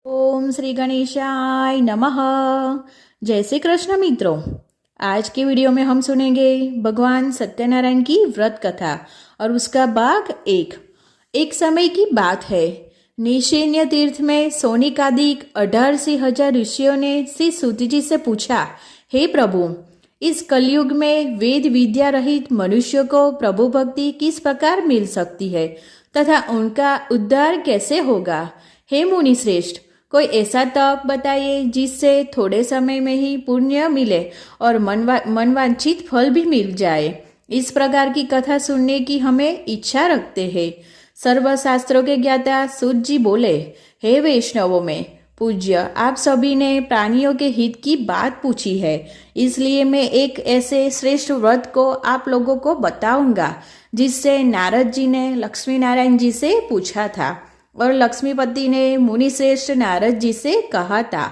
ओम श्री गणेशाय नमः। जय श्री कृष्ण मित्रों। आज के वीडियो में हम सुनेंगे भगवान सत्यनारायण की व्रत कथा और उसका भाग एक समय की बात है। निशेन्य तीर्थ में सोनिकादिक 18,000 ऋषियों ने श्री सूत जी से पूछा, हे प्रभु, इस कलयुग में वेद विद्या रहित मनुष्य को प्रभु भक्ति किस प्रकार मिल सकती है तथा उनका उद्धार कैसे होगा। हे मुनि श्रेष्ठ, कोई ऐसा तप बताइए जिससे थोड़े समय में ही पुण्य मिले और मनवांछित फल भी मिल जाए। इस प्रकार की कथा सुनने की हमें इच्छा रखते हैं। सर्वशास्त्रों के ज्ञाता सूत जी बोले, हे वैष्णवों में पूज्य, आप सभी ने प्राणियों के हित की बात पूछी है, इसलिए मैं एक ऐसे श्रेष्ठ व्रत को आप लोगों को बताऊंगा जिससे नारद जी ने लक्ष्मी नारायण जी से पूछा था और लक्ष्मीपति ने मुनि श्रेष्ठ नारद जी से कहा था।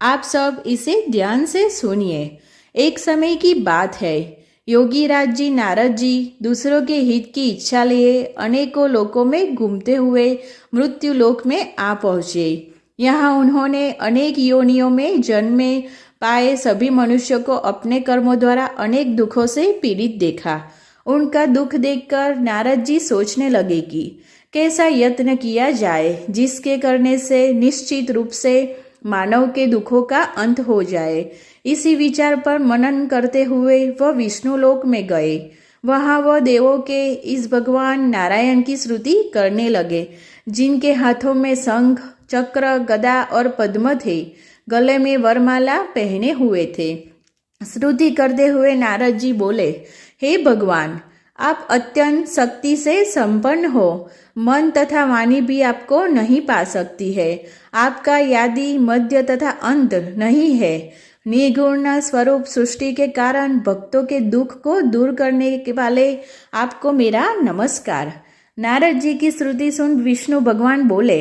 आप सब इसे ध्यान से सुनिए। एक समय की बात है, योगी राज जी नारद जी दूसरों के हित की इच्छा लिए अनेकों लोकों में घूमते हुए मृत्यु लोक में आ पहुंचे। यहाँ उन्होंने अनेक योनियों में जन्मे पाए सभी मनुष्यों को अपने कर्मों द्वारा अनेक दुखों से पीड़ित देखा। उनका दुख देखकर नारद जी सोचने लगे कि कैसा यत्न किया जाए जिसके करने से निश्चित रूप से मानव के दुखों का अंत हो जाए। इसी विचार पर मनन करते हुए वह विष्णु लोक में गए। वहां वह देवों के इस भगवान नारायण की स्तुति करने लगे, जिनके हाथों में शंख, चक्र, गदा और पद्म थे, गले में वरमाला पहने हुए थे। स्तुति करते हुए नारद जी बोले, हे भगवान, आप अत्यंत शक्ति से संपन्न हो, मन तथा वाणी भी आपको नहीं पा सकती है। आपका यादि मध्य तथा अंत नहीं है। निर्गुण स्वरूप सृष्टि के कारण भक्तों के दुख को दूर करने के वाले आपको मेरा नमस्कार। नारद जी की स्तुति सुन विष्णु भगवान बोले,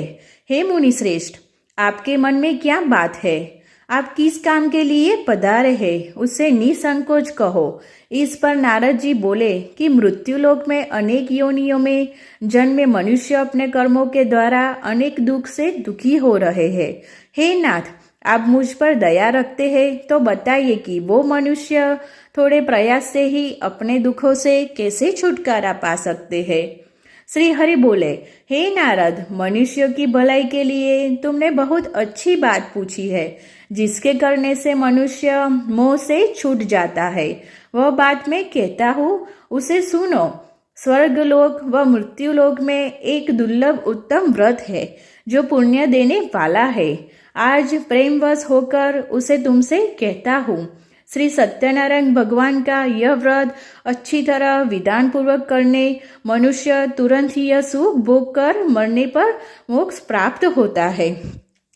हे मुनि श्रेष्ठ, आपके मन में क्या बात है? आप किस काम के लिए पधारे हैं, उससे निसंकोच कहो। इस पर नारद जी बोले कि मृत्यु लोक में अनेक योनियों में जन्मे मनुष्य अपने कर्मों के द्वारा अनेक दुख से दुखी हो रहे हैं। हे नाथ, आप मुझ पर दया रखते हैं तो बताइए कि वो मनुष्य थोड़े प्रयास से ही अपने दुखों से कैसे छुटकारा पा सकते हैं। श्री हरि बोले, हे नारद, मनुष्य की भलाई के लिए तुमने बहुत अच्छी बात पूछी है, जिसके करने से मनुष्य मोह से छूट जाता है। वह बात मैं कहता हूँ, उसे सुनो। स्वर्गलोक व मृत्युलोक में एक दुर्लभ उत्तम व्रत है जो पुण्य देने वाला है। आज प्रेमवश होकर उसे तुमसे कहता हूँ। श्री सत्यनारायण भगवान का यह व्रत अच्छी तरह विधान पूर्वक करने मनुष्य तुरंत ही यह सुख भोग कर मरने पर मोक्ष प्राप्त होता है।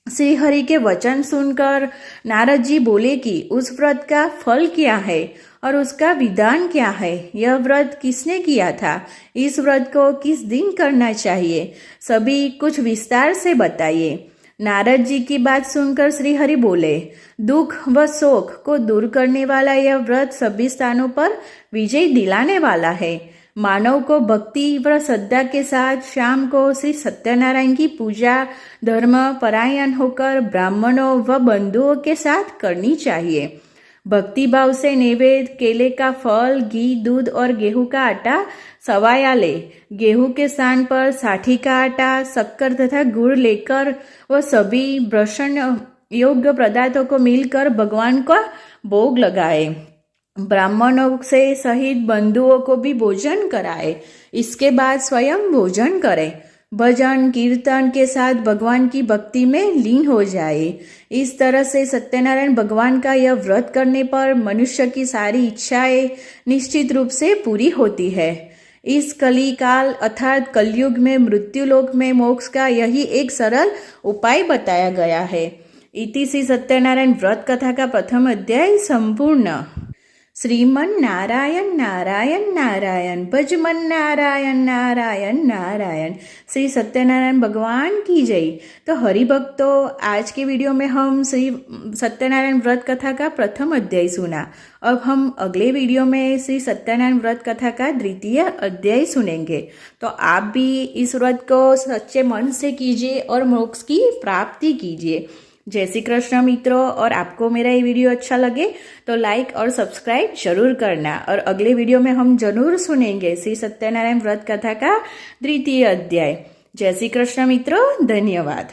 श्री हरि के वचन सुनकर नारद जी बोले कि उस व्रत का फल क्या है और उसका विधान क्या है। यह व्रत किसने किया था? इस व्रत को किस दिन करना चाहिए? सभी कुछ विस्तार से बताइए। नारद जी की बात सुनकर श्री हरि बोले, दुख व शोक को दूर करने वाला यह व्रत सभी स्थानों पर विजय दिलाने वाला है। मानव को भक्ति व श्रद्धा के साथ शाम को श्री सत्यनारायण की पूजा धर्म परायण होकर ब्राह्मणों व बंधुओं के साथ करनी चाहिए। भक्ति भाव से नैवेद्य, केले का फल, घी, दूध और गेहूं का आटा सवाया ले। गेहूं के स्थान पर साठी का आटा, शक्कर तथा गुड़ लेकर वह सभी ब्रषण योग्य पदार्थों को मिलकर भगवान का भोग लगाए। ब्राह्मणों से सहित बंधुओं को भी भोजन कराए। इसके बाद स्वयं भोजन करे। भजन कीर्तन के साथ भगवान की भक्ति में लीन हो जाए। इस तरह से सत्यनारायण भगवान का यह व्रत करने पर मनुष्य की सारी इच्छाएं निश्चित रूप से पूरी होती है। इस कली काल अर्थात कलयुग में मृत्युलोक में मोक्ष का यही एक सरल उपाय बताया गया है। इति श्री सत्यनारायण व्रत कथा का प्रथम अध्याय संपूर्ण। श्रीमन नारायण नारायण नारायण भजमन नारायण नारायण नारायण। श्री सत्यनारायण भगवान की जय। तो हरिभक्तों, आज के वीडियो में हम श्री सत्यनारायण व्रत कथा का प्रथम अध्याय सुना। अब हम अगले वीडियो में श्री सत्यनारायण व्रत कथा का द्वितीय अध्याय सुनेंगे। तो आप भी इस व्रत को सच्चे मन से कीजिए और मोक्ष की प्राप्ति कीजिए। जय श्री कृष्ण मित्रों। और आपको मेरा ये वीडियो अच्छा लगे तो लाइक और सब्सक्राइब जरूर करना। और अगले वीडियो में हम जरूर सुनेंगे श्री सत्यनारायण व्रत कथा का द्वितीय अध्याय। जय श्री कृष्ण मित्रों, धन्यवाद।